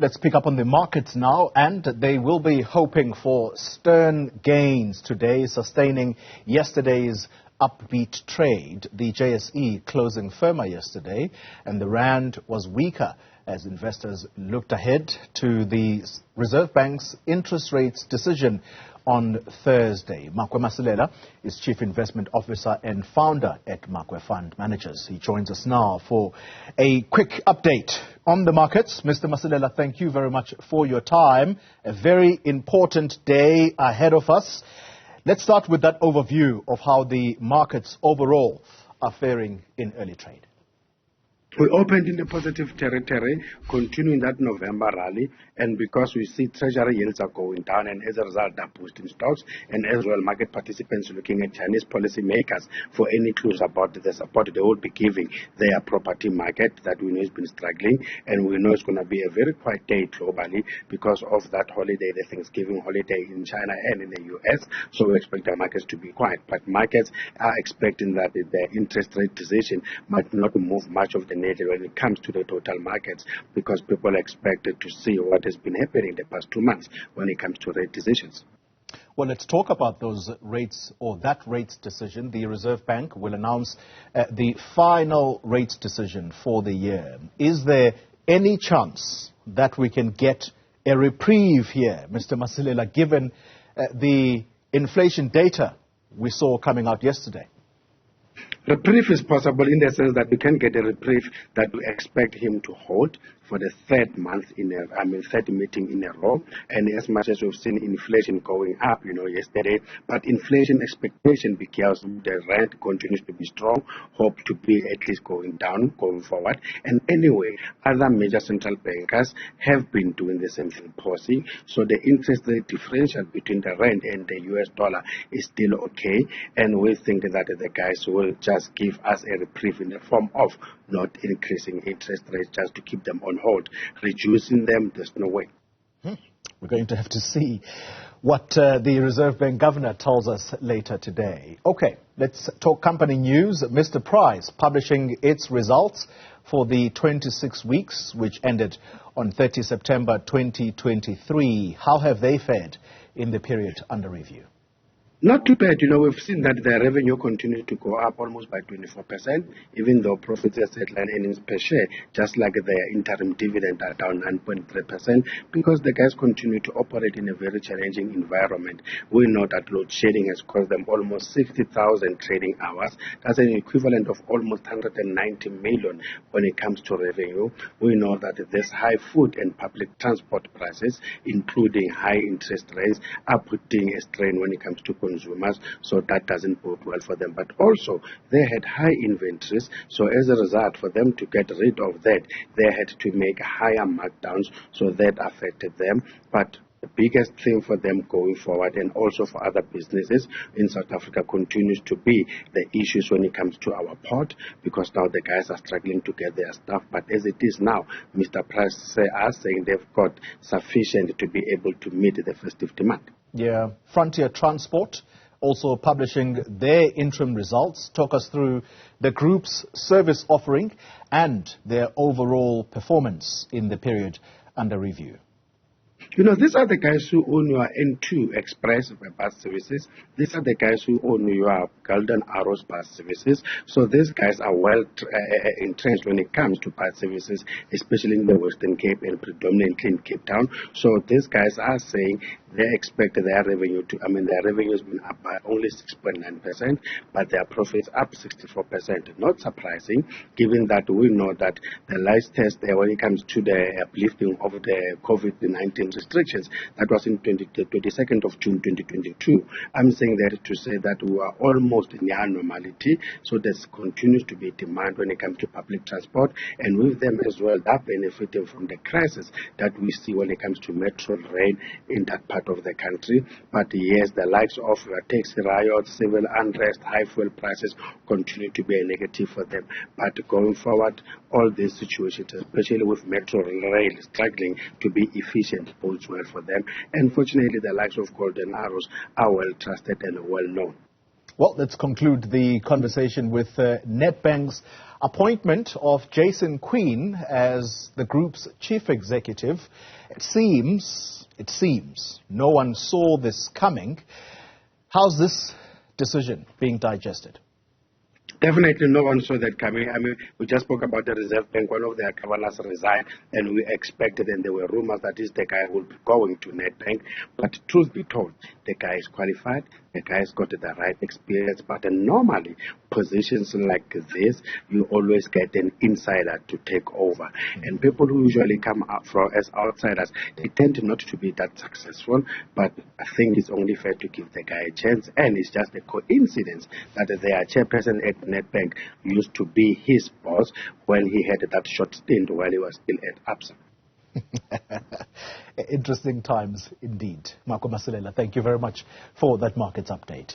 Let's pick up on the markets now, and they will be hoping for stern gains today, sustaining yesterday's upbeat trade. The JSE closing firmer yesterday, and the rand was weaker as investors looked ahead to the Reserve Bank's interest rates decision on Thursday. Makwe Masilela is Chief Investment Officer and founder at Makwe Fund Managers. He joins us now for a quick update on the markets. Mr. Masilela, thank you very much for your time. A very important day ahead of us. Let's start with that overview of how the markets overall are faring in early trade. We opened in the positive territory, continuing that November rally, and because we see treasury yields are going down, and as a result are boosting stocks, and as well market participants looking at Chinese policy makers for any clues about the support they will be giving their property market that we know has been struggling, and we know it's going to be a very quiet day globally because of that holiday, the Thanksgiving holiday in China and in the US, so we expect the markets to be quiet. But markets are expecting that the interest rate decision might not move much of the when it comes to the total markets, because people are expected to see what has been happening the past 2 months when it comes to rate decisions. Well, let's talk about those rates, or that rates decision. The Reserve Bank will announce the final rates decision for the year. Is there any chance that we can get a reprieve here, Mr. Masilela, given the inflation data we saw coming out yesterday? Reprieve is possible in the sense that we can get a reprieve that we expect him to hold for the third meeting in a row. And as much as we've seen inflation going up, yesterday, but inflation expectation, because the rand continues to be strong, hope to be at least going down going forward. And anyway, other major central bankers have been doing the same thing policy. So the interest rate differential between the rand and the US dollar is still okay. And we think that the guys will just give us a reprieve in the form of not increasing interest rates, just to keep them on hold. Reducing them, there's no way. We're going to have to see what the Reserve Bank governor tells us later today. Okay, let's talk company news. Mr. Price publishing its results for the 26 weeks, which ended on 30 September 2023. How have they fared in the period under review? Not too bad. We've seen that the revenue continues to go up almost by 24%, even though profits as headline earnings per share, just like the interim dividend, are down 9.3%, because the guys continue to operate in a very challenging environment. We know that load shedding has cost them almost 60,000 trading hours. That's an equivalent of almost 190 million when it comes to revenue. We know that there's high food and public transport prices, including high interest rates, are putting a strain when it comes to consumers, so that doesn't bode well for them. But also, they had high inventories, so as a result, for them to get rid of that, they had to make higher markdowns, so that affected them. But the biggest thing for them going forward, and also for other businesses in South Africa, continues to be the issues when it comes to our port, because now the guys are struggling to get their stuff. But as it is now, Mr. Price are saying they've got sufficient to be able to meet the festive demand. Yeah, Frontier Transport also publishing their interim results. Talk us through the group's service offering and their overall performance in the period under review. These are the guys who own your N2 Express bus services. These are the guys who own your Golden Arrows bus services. So these guys are well entrenched when it comes to bus services, especially in the Western Cape and predominantly in Cape Town. So these guys are saying they expect their revenue their revenue has been up by only 6.9%, but their profits up 64%. Not surprising, given that we know that the last test when it comes to the uplifting of the COVID-19 restrictions, that was in 22nd of June 2022. I'm saying that to say that we are almost near normality, so there continues to be demand when it comes to public transport, and with them as well, that benefiting from the crisis that we see when it comes to metro rail in that part of the country. But yes, the likes of taxi riots, civil unrest, high fuel prices continue to be a negative for them. But going forward, all these situations, especially with metro rail struggling to be efficient, bodes well for them. And fortunately, the likes of Golden Arrows are well trusted and well known. Well, let's conclude the conversation with Nedbank's appointment of Jason Queen as the group's chief executive. It seems no one saw this coming. How's this decision being digested? Definitely no one saw that coming. I mean, we just spoke about the Reserve Bank. One of their governors resigned, and we expected, and there were rumors that the guy will be going to Nedbank. But truth be told, the guy is qualified. The guy's got the right experience. But normally, positions like this, you always get an insider to take over. And people who usually come out as outsiders, they tend not to be that successful. But I think it's only fair to give the guy a chance. And it's just a coincidence that their chairperson at Nedbank used to be his boss when he had that short stint while he was still at ABSA. Interesting times indeed. Makwe Masilela, thank you very much for that markets update.